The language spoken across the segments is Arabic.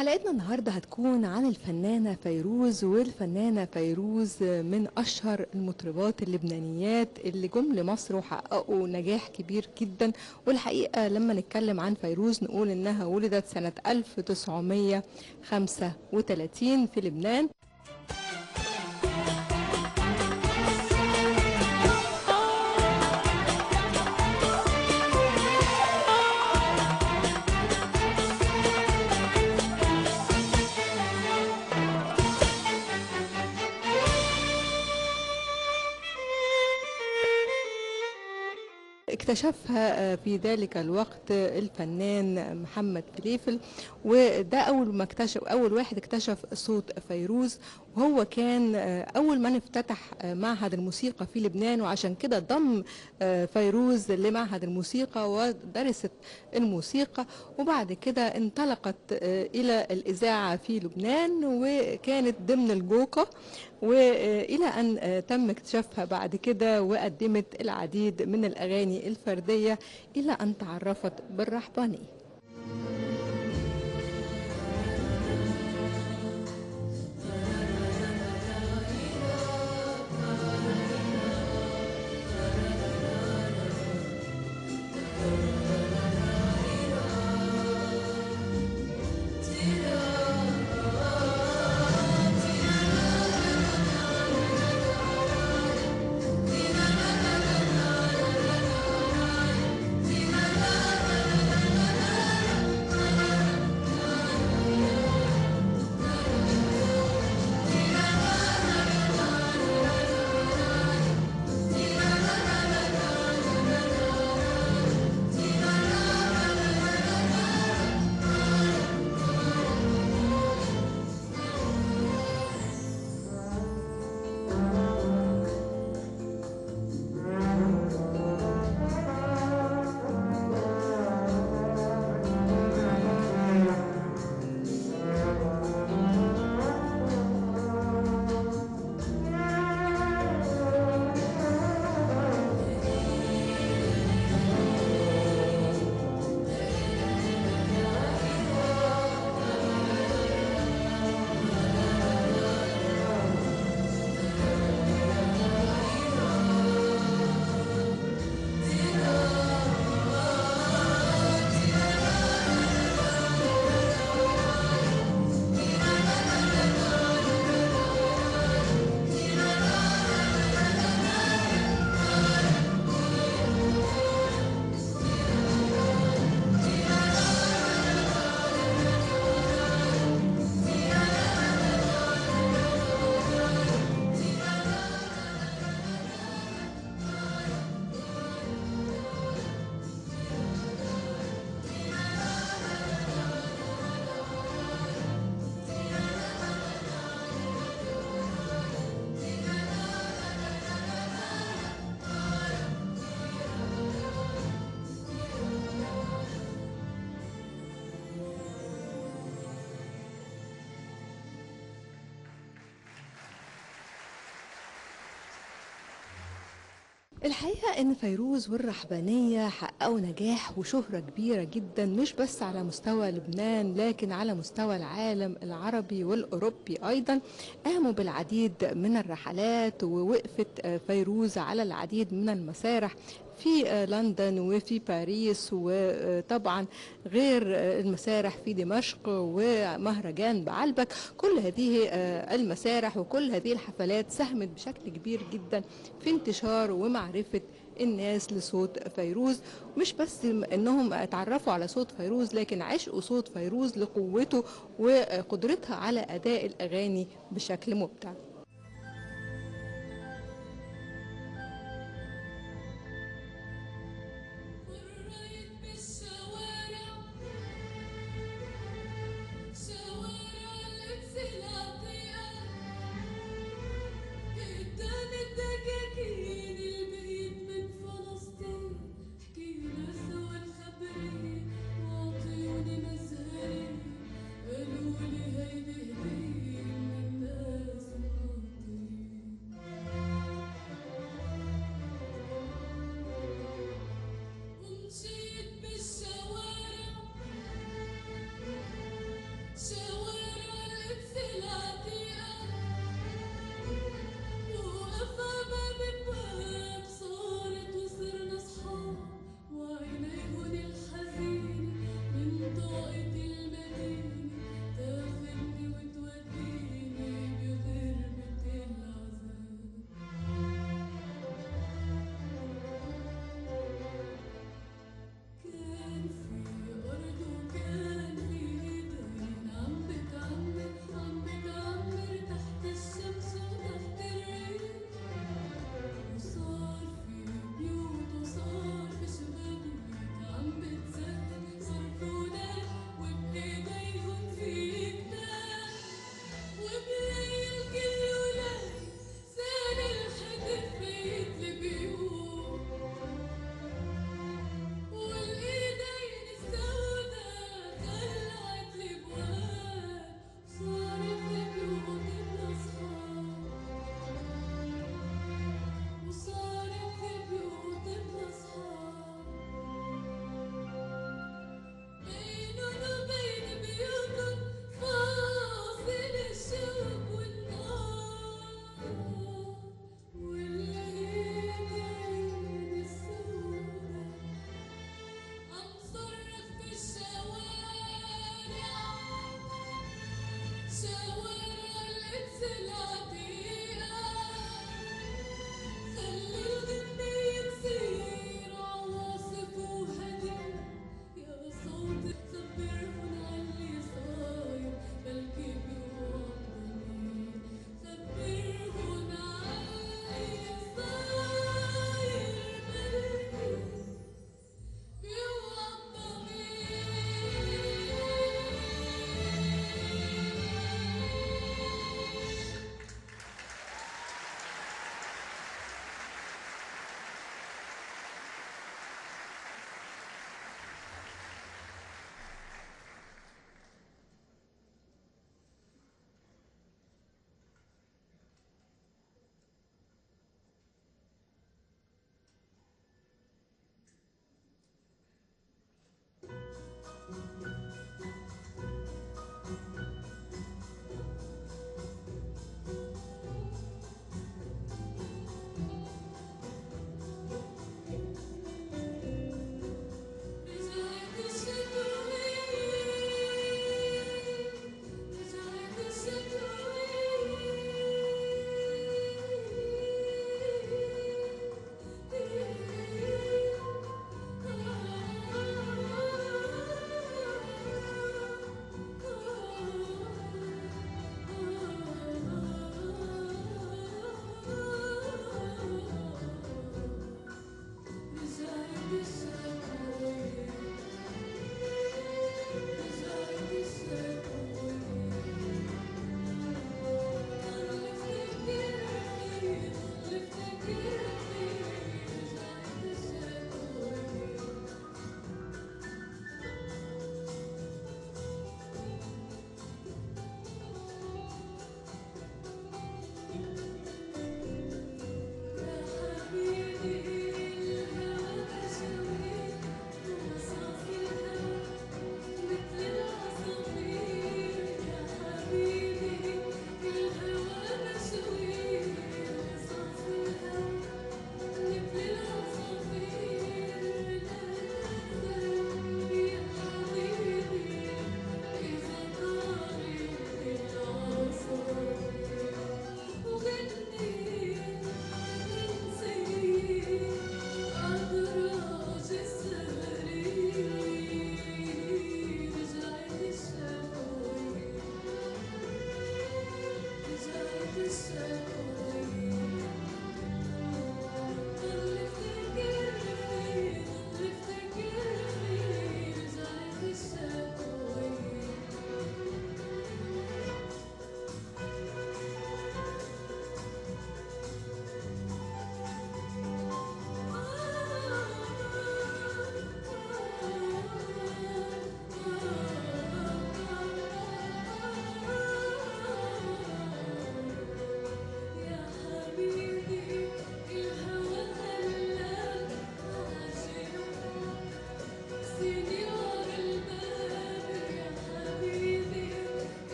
حلقتنا النهاردة هتكون عن الفنانة فيروز، والفنانة فيروز من أشهر المطربات اللبنانيات اللي جم لمصر وحققوا نجاح كبير جدا. والحقيقة لما نتكلم عن فيروز نقول إنها ولدت سنة 1935 في لبنان. اكتشفها في ذلك الوقت الفنان محمد فليفل، وده أول واحد اكتشف صوت فيروز، وهو كان أول من افتتح معهد الموسيقى في لبنان، وعشان كده ضم فيروز لمعهد الموسيقى ودرست الموسيقى، وبعد كده انطلقت إلى الإذاعة في لبنان، وكانت ضمن الجوقة، وإلى أن تم اكتشافها بعد كده وقدمت العديد من الأغاني الفردية إلى أن تعرفت بالرحبانية. الحقيقة إن فيروز والرحبانية حققوا نجاح وشهرة كبيرة جدا، مش بس على مستوى لبنان لكن على مستوى العالم العربي والأوروبي أيضا. قاموا بالعديد من الرحلات، ووقفت فيروز على العديد من المسارح في لندن وفي باريس، وطبعا غير المسارح في دمشق ومهرجان بعلبك. كل هذه المسارح وكل هذه الحفلات ساهمت بشكل كبير جدا في انتشار ومعرفة الناس لصوت فيروز. مش بس انهم اتعرفوا على صوت فيروز، لكن عشقوا صوت فيروز لقوته وقدرتها على اداء الاغاني بشكل مبدع.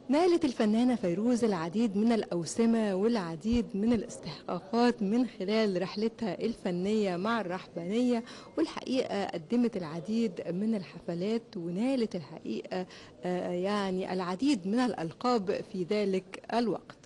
نالت الفنانة فيروز العديد من الأوسمة والعديد من الاستحقاقات من خلال رحلتها الفنية مع الرحبانية، والحقيقة قدمت العديد من الحفلات ونالت الحقيقة يعني العديد من الألقاب في ذلك الوقت.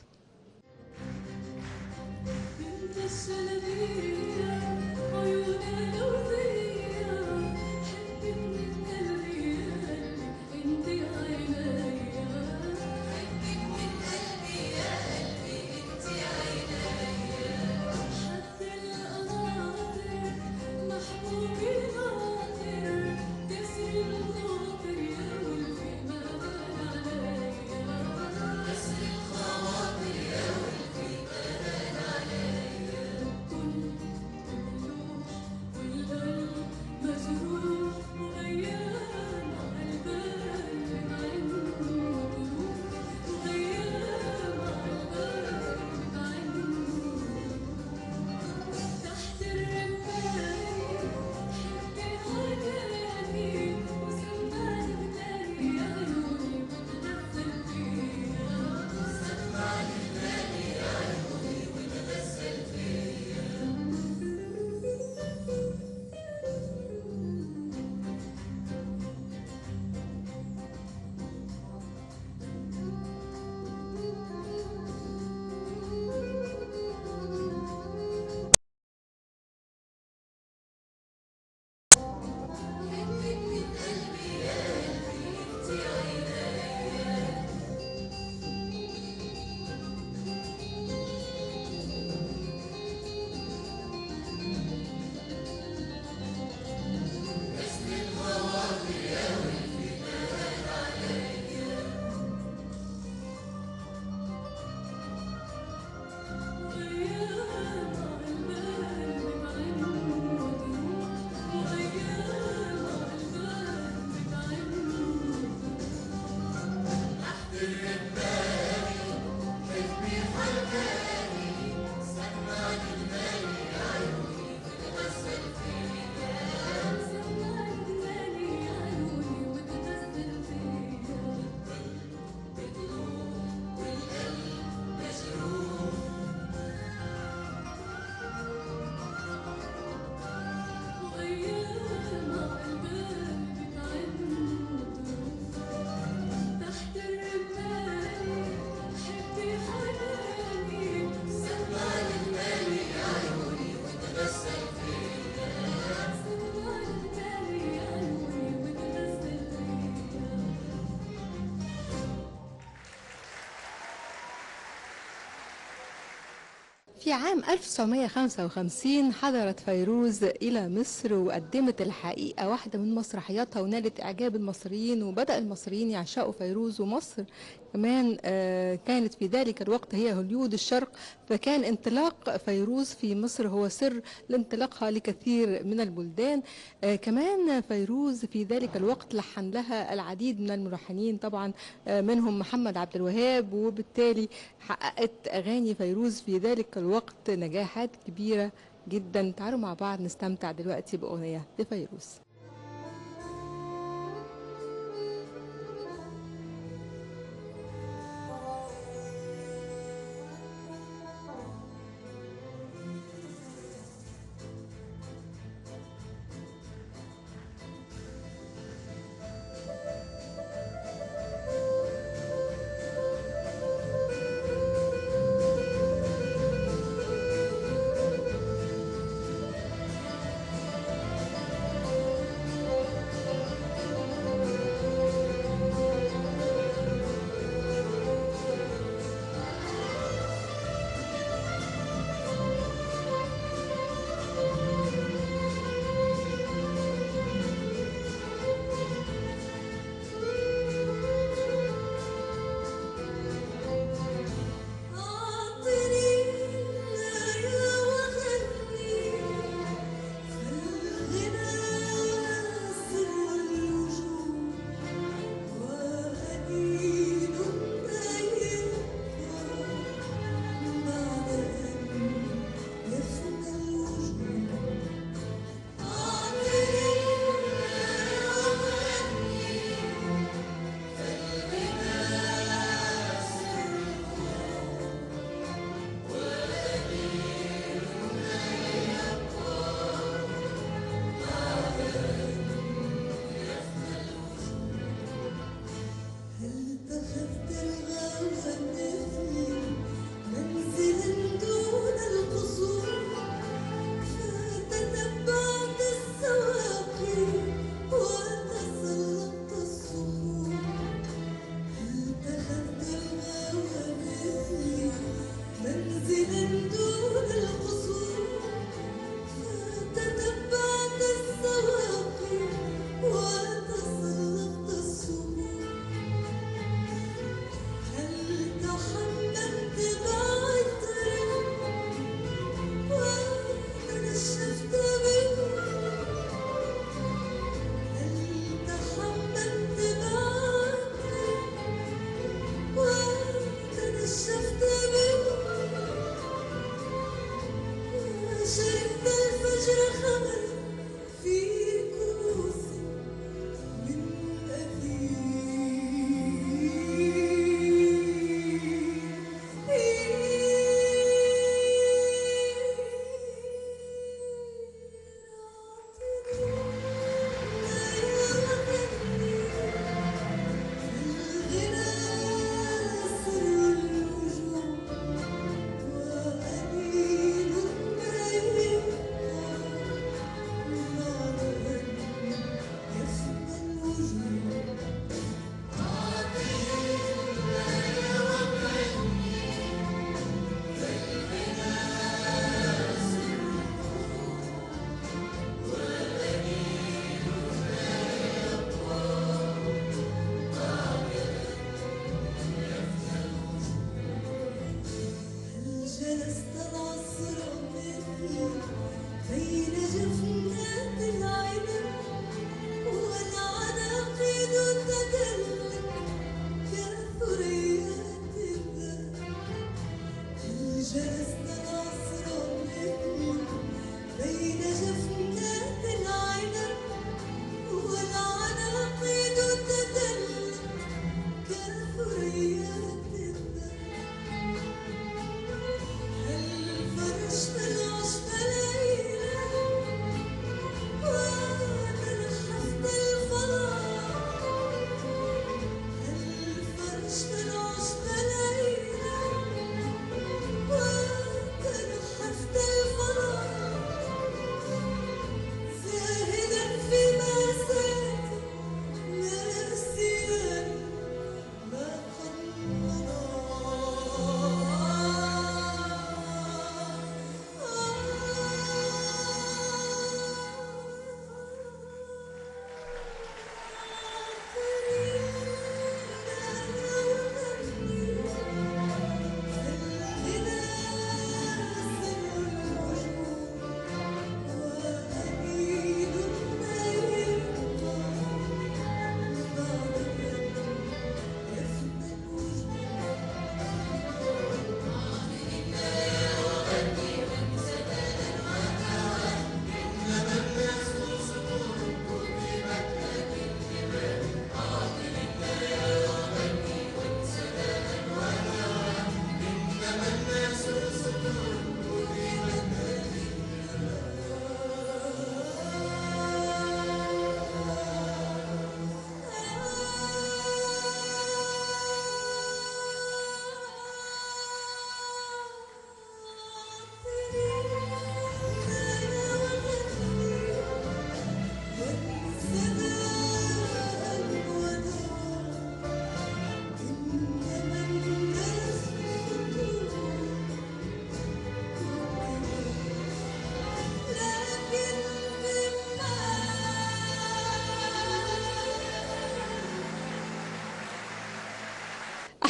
في عام 1955 حضرت فيروز إلى مصر وقدمت الحقيقة واحدة من مسرحياتها ونالت إعجاب المصريين، وبدأ المصريين يعشقوا فيروز، ومصر كمان كانت في ذلك الوقت هي هوليود الشرق، فكان انطلاق فيروز في مصر هو سر لانطلاقها لكثير من البلدان. كمان فيروز في ذلك الوقت لحن لها العديد من الملحنين طبعا، منهم محمد عبد الوهاب، وبالتالي حققت أغاني فيروز في ذلك الوقت نجاحات كبيرة جدا. تعالوا مع بعض نستمتع دلوقتي بأغنية لفيروز.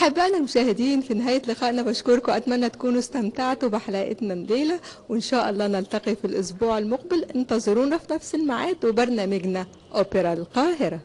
أحبائنا المشاهدين، في نهاية لقائنا بشكركم، أتمنى تكونوا استمتعتوا بحلقتنا الليلة، وإن شاء الله نلتقي في الأسبوع المقبل. انتظرونا في نفس الميعاد وبرنامجنا أوبرا القاهرة.